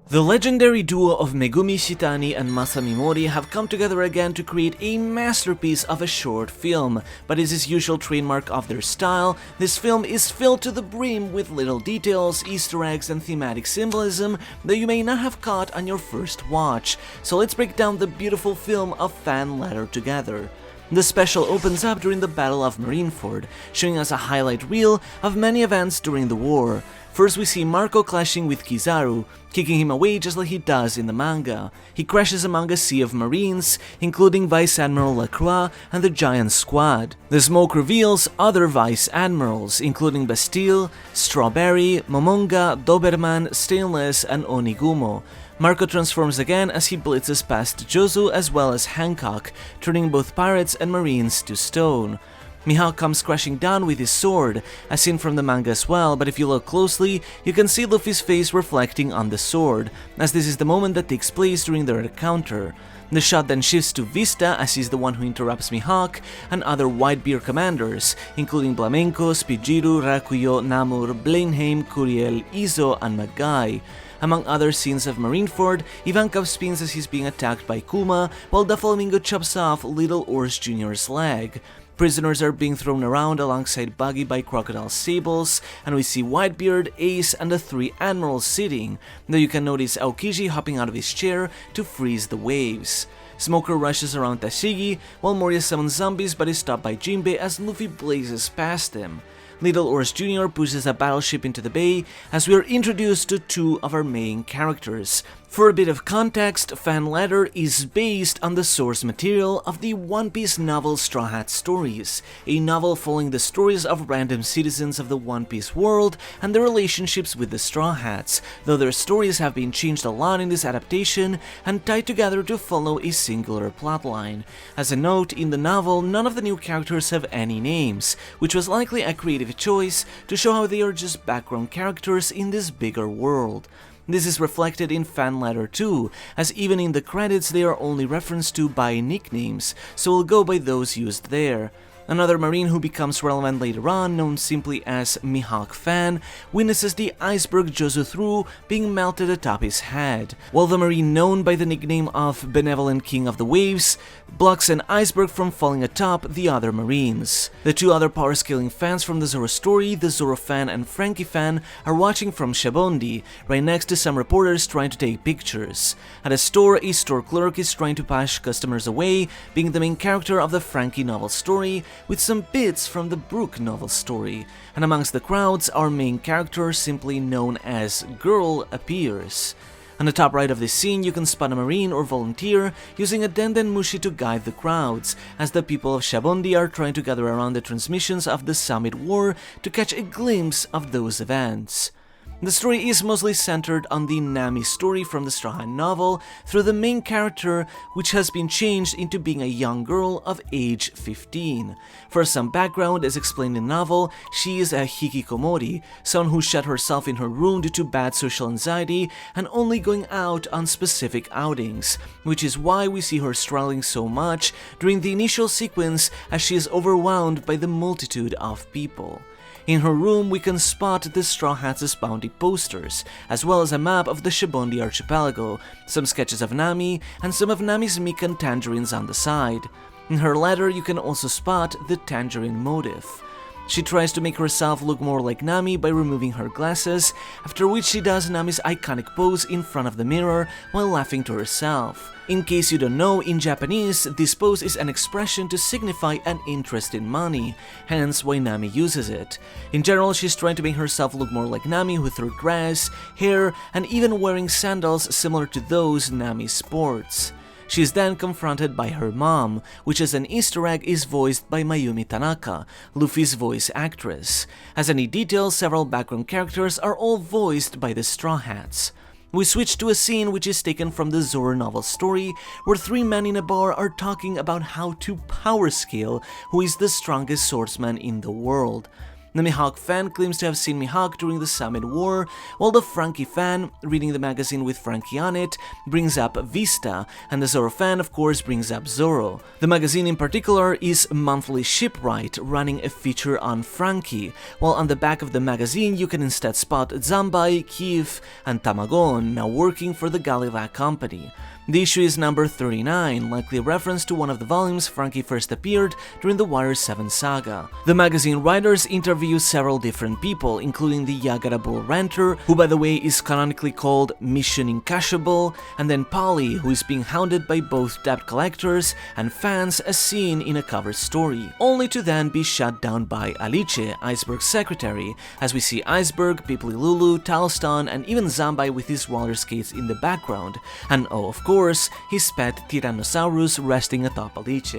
The legendary duo of Megumi Shitani and Masami Mori have come together again to create a masterpiece of a short film, but as is usual trademark of their style, this film is filled to the brim with little details, Easter eggs and thematic symbolism that you may not have caught on your first watch, so let's break down the beautiful film of fan letter together. The special opens up during the Battle of Marineford, showing us a highlight reel of many events during the war. First we see Marco clashing with Kizaru, kicking him away just like he does in the manga. He crashes among a sea of marines, including Vice Admiral Lacroix and the Giant Squad. The smoke reveals other Vice Admirals, including Bastille, Strawberry, Momonga, Doberman, Stainless, and Onigumo. Marco transforms again as he blitzes past Jozu as well as Hancock, turning both pirates and marines to stone. Mihawk comes crashing down with his sword, as seen from the manga as well, but if you look closely, you can see Luffy's face reflecting on the sword, as this is the moment that takes place during their encounter. The shot then shifts to Vista, as he's the one who interrupts Mihawk and other Whitebeard commanders, including Blamenco, Spijiru, Rakuyo, Namur, Blenheim, Curiel, Izo, and Magai. Among other scenes of Marineford, Ivankov spins as he's being attacked by Kuma, while Doflamingo chops off Little Ors Jr.'s leg. Prisoners are being thrown around alongside Buggy by Crocodile Sables, and we see Whitebeard, Ace, and the three admirals sitting, though you can notice Aokiji hopping out of his chair to freeze the waves. Smoker rushes around Tashigi, while Moria summons zombies but is stopped by Jinbei as Luffy blazes past him. Little Ors Jr. pushes a battleship into the bay as we are introduced to two of our main characters. For a bit of context, fan letter is based on the source material of the One Piece novel Straw Hat Stories, a novel following the stories of random citizens of the One Piece world and their relationships with the Straw Hats, though their stories have been changed a lot in this adaptation and tied together to follow a singular plotline. As a note, in the novel, none of the new characters have any names, which was likely a creative choice to show how they are just background characters in this bigger world. This is reflected in fan letter too, as even in the credits they are only referenced to by nicknames, so we'll go by those used there. Another marine who becomes relevant later on, known simply as Mihawk Fan, witnesses the iceberg Jozu threw being melted atop his head, while the marine known by the nickname of Benevolent King of the Waves blocks an iceberg from falling atop the other marines. The two other power-scaling fans from the Zoro story, the Zoro Fan and Frankie Fan, are watching from Shabondi, right next to some reporters trying to take pictures. At a store clerk is trying to push customers away, being the main character of the Frankie novel story, with some bits from the Brook novel story, and amongst the crowds, our main character, simply known as Girl, appears. On the top right of this scene, you can spot a marine or volunteer using a Denden Mushi to guide the crowds, as the people of Shabondi are trying to gather around the transmissions of the Summit War to catch a glimpse of those events. The story is mostly centered on the Nami story from the Straw Hat novel through the main character, which has been changed into being a young girl of age 15. For some background, as explained in the novel, she is a hikikomori, someone who shut herself in her room due to bad social anxiety and only going out on specific outings, which is why we see her struggling so much during the initial sequence as she is overwhelmed by the multitude of people. In her room, we can spot the Straw Hats' bounty posters, as well as a map of the Shabondi archipelago, some sketches of Nami, and some of Nami's Mikan tangerines on the side. In her letter, you can also spot the tangerine motif. She tries to make herself look more like Nami by removing her glasses, after which she does Nami's iconic pose in front of the mirror while laughing to herself. In case you don't know, in Japanese, this pose is an expression to signify an interest in money, hence why Nami uses it. In general, she's trying to make herself look more like Nami with her dress, hair, and even wearing sandals similar to those Nami sports. She is then confronted by her mom, which as an Easter egg is voiced by Mayumi Tanaka, Luffy's voice actress. As any details, several background characters are all voiced by the Straw Hats. We switch to a scene which is taken from the Zoro novel story, where three men in a bar are talking about how to power scale who is the strongest swordsman in the world. The Mihawk fan claims to have seen Mihawk during the Summit War, while the Frankie fan, reading the magazine with Frankie on it, brings up Vista, and the Zoro fan of course brings up Zoro. The magazine in particular is Monthly Shipwright, running a feature on Frankie, while on the back of the magazine you can instead spot Zanbai, Kiev, and Tamagon, now working for the Galilac Company. The issue is number 39, likely a reference to one of the volumes Frankie first appeared during the Warrior 7 saga. The magazine writers interview several different people, including the Yagara Bull Ranter, who by the way is canonically called Mission Incashable, and then Polly, who is being hounded by both debt collectors and fans as seen in a cover story, only to then be shut down by Alice, Iceberg's secretary, as we see Iceberg, Pipli Lulu, Talston, and even Zanbai with his roller skates in the background, and oh of course, his pet Tyrannosaurus resting atop Alice.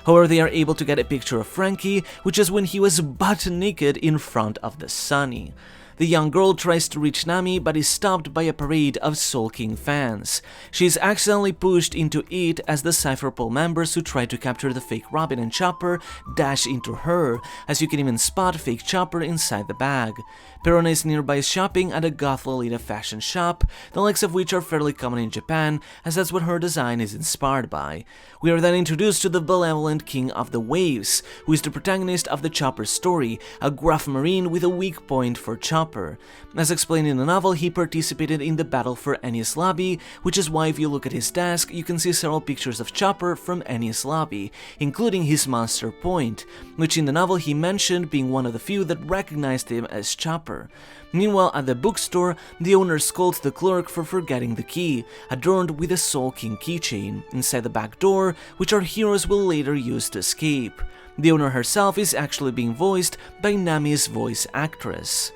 However, they are able to get a picture of Frankie, which is when he was butt naked in front of the Sunny. The young girl tries to reach Nami but is stopped by a parade of sulking fans. She is accidentally pushed into it as the Cypher Pole members who try to capture the fake Robin and Chopper dash into her, as you can even spot fake Chopper inside the bag. Perona is nearby shopping at a Goth Lolita fashion shop, the likes of which are fairly common in Japan, as that's what her design is inspired by. We are then introduced to the benevolent King of the Waves, who is the protagonist of the Chopper story, a gruff marine with a weak point for Chopper. As explained in the novel, he participated in the battle for Enies Lobby, which is why if you look at his desk, you can see several pictures of Chopper from Enies Lobby, including his monster point, which in the novel he mentioned being one of the few that recognized him as Chopper. Meanwhile, at the bookstore, the owner scolds the clerk for forgetting the key, adorned with a Soul King keychain, inside the back door, which our heroes will later use to escape. The owner herself is actually being voiced by Nami's voice actress.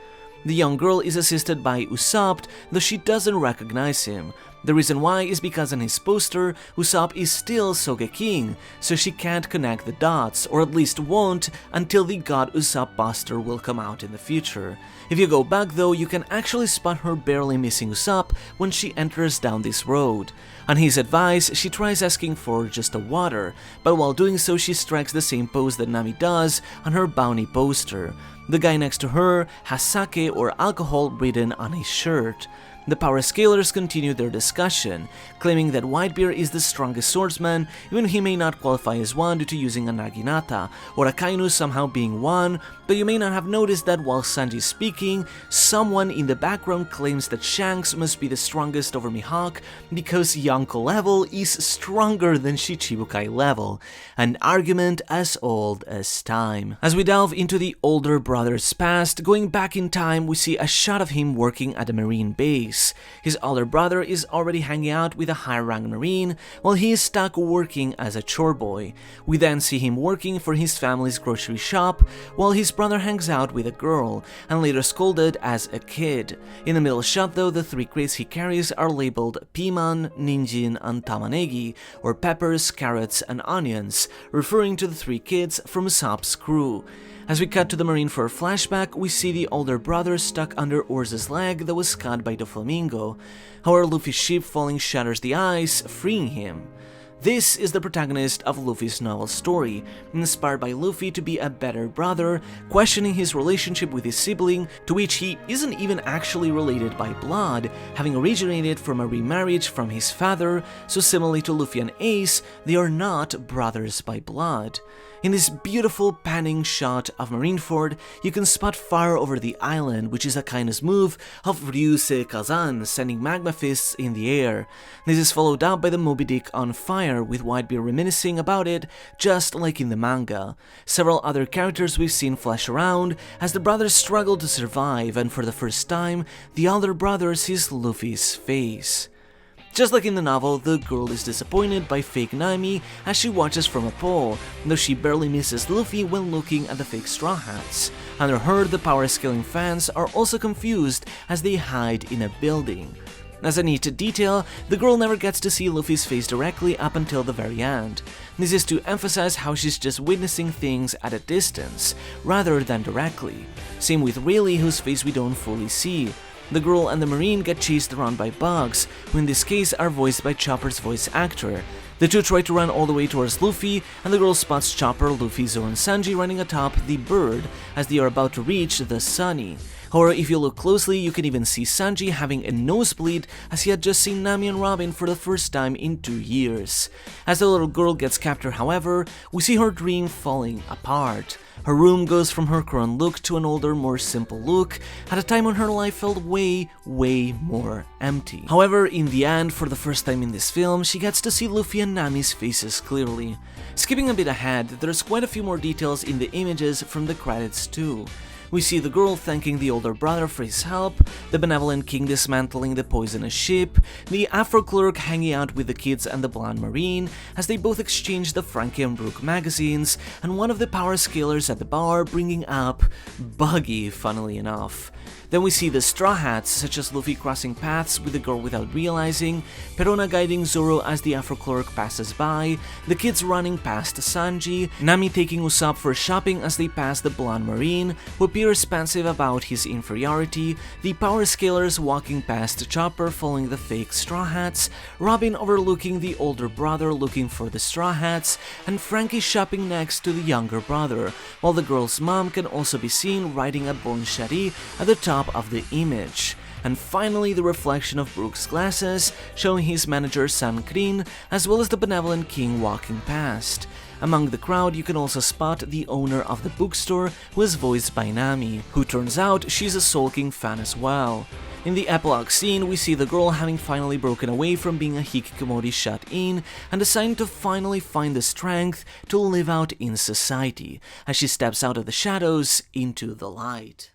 The young girl is assisted by Usopp, though she doesn't recognize him. The reason why is because on his poster, Usopp is still Sogeking, so she can't connect the dots, or at least won't until the God Usopp poster will come out in the future. If you go back though, you can actually spot her barely missing Usopp when she enters down this road. On his advice, she tries asking for just a water, but while doing so she strikes the same pose that Nami does on her bounty poster. The guy next to her has sake or alcohol written on his shirt. The Power Scalers continue their discussion, claiming that Whitebeard is the strongest swordsman, even he may not qualify as one due to using a Naginata, or Akainu somehow being one, but you may not have noticed that while Sanji is speaking, someone in the background claims that Shanks must be the strongest over Mihawk because Yonko level is stronger than Shichibukai level, an argument as old as time. As we delve into the older brother's past, going back in time, we see a shot of him working at a marine base. His older brother is already hanging out with a high-ranked marine, while he is stuck working as a chore boy. We then see him working for his family's grocery shop, while his brother hangs out with a girl, and later scolded as a kid. In the middle shot though, the 3 crates he carries are labeled Piman, Ninjin, and Tamanegi, or peppers, carrots, and onions, referring to the 3 kids from Usopp's crew. As we cut to the Marineford flashback, we see the older brother stuck under Urza's leg that was cut by the flamingo. However, Luffy's ship falling shatters the ice, freeing him. This is the protagonist of Luffy's novel story, inspired by Luffy to be a better brother, questioning his relationship with his sibling, to which he isn't even actually related by blood, having originated from a remarriage from his father, so similarly to Luffy and Ace, they are not brothers by blood. In this beautiful panning shot of Marineford, you can spot fire over the island, which is a kindness move of Ryusei Kazan, sending magma fists in the air. This is followed up by the Moby Dick on fire, with Whitebeard reminiscing about it, just like in the manga. Several other characters we've seen flash around, as the brothers struggle to survive, and for the first time, the older brother sees Luffy's face. Just like in the novel, the girl is disappointed by fake Nami as she watches from a pole, though she barely misses Luffy when looking at the fake Straw Hats. Under her, the power scaling fans are also confused as they hide in a building. As a neat detail, the girl never gets to see Luffy's face directly up until the very end. This is to emphasize how she's just witnessing things at a distance, rather than directly. Same with Rayleigh, whose face we don't fully see. The girl and the Marine get chased around by bugs, who in this case are voiced by Chopper's voice actor. The two try to run all the way towards Luffy, and the girl spots Chopper, Luffy, Zoro, and Sanji running atop the bird as they are about to reach the Sunny. However, if you look closely, you can even see Sanji having a nosebleed as he had just seen Nami and Robin for the first time in 2 years. As the little girl gets captured, however, we see her dream falling apart. Her room goes from her current look to an older, more simple look, at a time when her life felt way more empty. However, in the end, for the first time in this film, she gets to see Luffy and Nami's faces clearly. Skipping a bit ahead, there's quite a few more details in the images from the credits too. We see the girl thanking the older brother for his help, the benevolent king dismantling the poisonous ship, the Afro clerk hanging out with the kids and the blonde Marine as they both exchange the Frankie and Brooke magazines, and one of the power scalers at the bar bringing up Buggy, funnily enough. Then we see the Straw Hats, such as Luffy crossing paths with the girl without realizing, Perona guiding Zoro as the Afro clerk passes by, the kids running past Sanji, Nami taking Usopp for shopping as they pass the blonde Marine, who appears pensive about his inferiority, the power scalers walking past Chopper following the fake Straw Hats, Robin overlooking the older brother looking for the Straw Hats, and Frankie shopping next to the younger brother, while the girl's mom can also be seen riding a Bon Chari at the top of the image. And finally, the reflection of Brooke's glasses, showing his manager San Krin, as well as the benevolent king walking past. Among the crowd, you can also spot the owner of the bookstore, who is voiced by Nami, who turns out she's a sulking fan as well. In the epilogue scene, we see the girl having finally broken away from being a hikikomori shut in and deciding to finally find the strength to live out in society, as she steps out of the shadows into the light.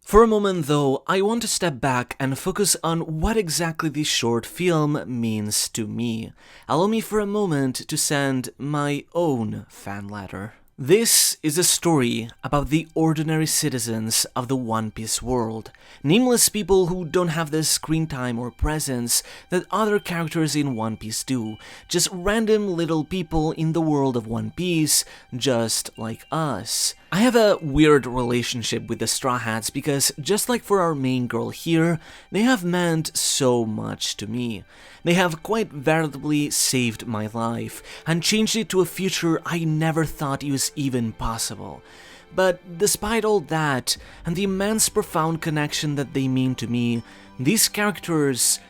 For a moment though, I want to step back and focus on what exactly this short film means to me. Allow me for a moment to send my own fan letter. This is a story about the ordinary citizens of the One Piece world, nameless people who don't have the screen time or presence that other characters in One Piece do, just random little people in the world of One Piece, just like us. I have a weird relationship with the Straw Hats because, just like for our main girl here, they have meant so much to me. They have quite veritably saved my life and changed it to a future I never thought was even possible. But despite all that, and the immense profound connection that they mean to me, these characters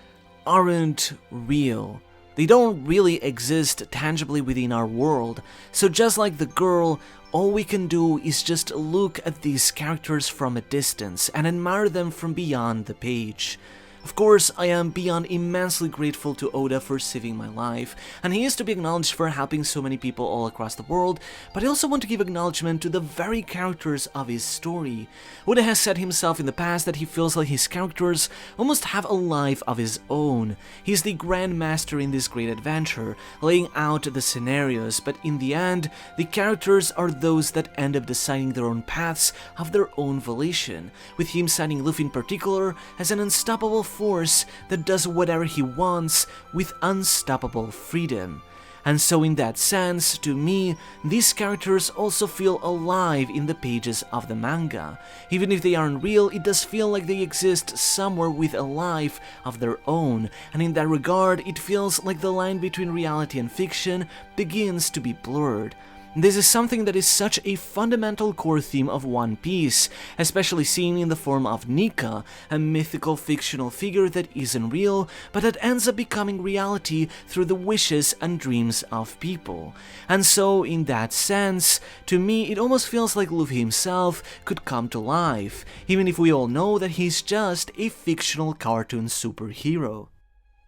aren't real. They don't really exist tangibly within our world, so just like the girl, all we can do is just look at these characters from a distance and admire them from beyond the page. Of course, I am beyond immensely grateful to Oda for saving my life, and he is to be acknowledged for helping so many people all across the world, but I also want to give acknowledgement to the very characters of his story. Oda has said himself in the past that he feels like his characters almost have a life of his own. He's the Grand Master in this great adventure, laying out the scenarios, but in the end, the characters are those that end up deciding their own paths of their own volition, with him signing Luffy in particular as an unstoppable force that does whatever he wants with unstoppable freedom. And so in that sense, to me, these characters also feel alive in the pages of the manga. Even if they aren't real, it does feel like they exist somewhere with a life of their own, and in that regard, it feels like the line between reality and fiction begins to be blurred. This is something that is such a fundamental core theme of One Piece, especially seen in the form of Nika, a mythical fictional figure that isn't real, but that ends up becoming reality through the wishes and dreams of people. And so, in that sense, to me it almost feels like Luffy himself could come to life, even if we all know that he's just a fictional cartoon superhero.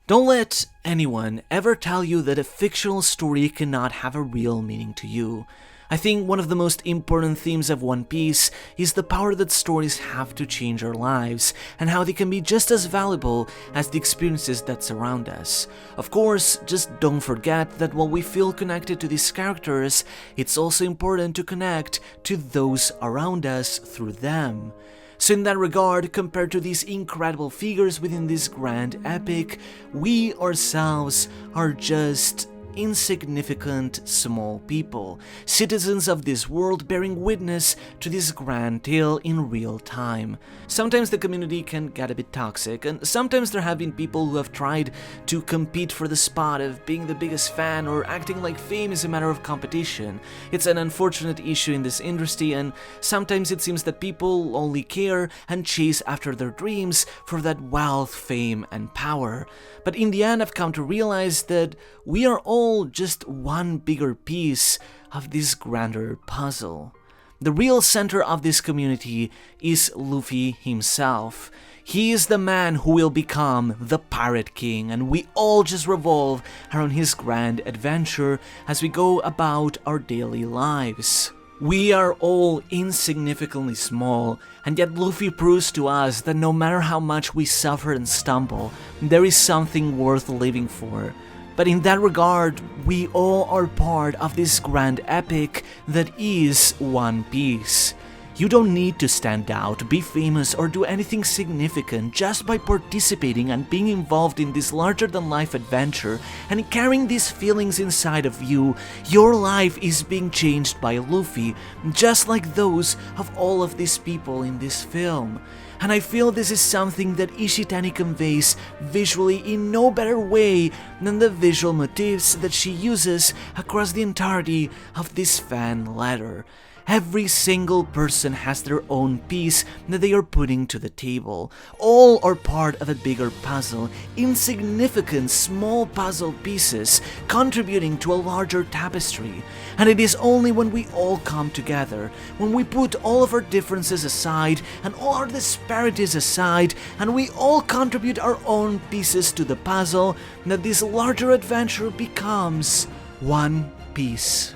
Don't let anyone ever tell you that a fictional story cannot have a real meaning to you. I think one of the most important themes of One Piece is the power that stories have to change our lives, and how they can be just as valuable as the experiences that surround us. Of course, just don't forget that while we feel connected to these characters, it's also important to connect to those around us through them. So in that regard, compared to these incredible figures within this grand epic, we ourselves are just insignificant small people, citizens of this world bearing witness to this grand tale in real time. Sometimes the community can get a bit toxic, and sometimes there have been people who have tried to compete for the spot of being the biggest fan or acting like fame is a matter of competition. It's an unfortunate issue in this industry, and sometimes it seems that people only care and chase after their dreams for that wealth, fame, and power. But in the end, I've come to realize that we are all just one bigger piece of this grander puzzle. The real center of this community is Luffy himself. He is the man who will become the Pirate King, and we all just revolve around his grand adventure as we go about our daily lives. We are all insignificantly small, and yet Luffy proves to us that no matter how much we suffer and stumble, there is something worth living for. But in that regard, we all are part of this grand epic that is One Piece. You don't need to stand out, be famous, or do anything significant just by participating and being involved in this larger-than-life adventure and carrying these feelings inside of you. Your life is being changed by Luffy, just like those of all of these people in this film. And I feel this is something that Ishitani conveys visually in no better way than the visual motifs that she uses across the entirety of this fan letter. Every single person has their own piece that they are putting to the table. All are part of a bigger puzzle, insignificant small puzzle pieces contributing to a larger tapestry. And it is only when we all come together, when we put all of our differences aside and all our disparities aside, and we all contribute our own pieces to the puzzle, that this larger adventure becomes One Piece.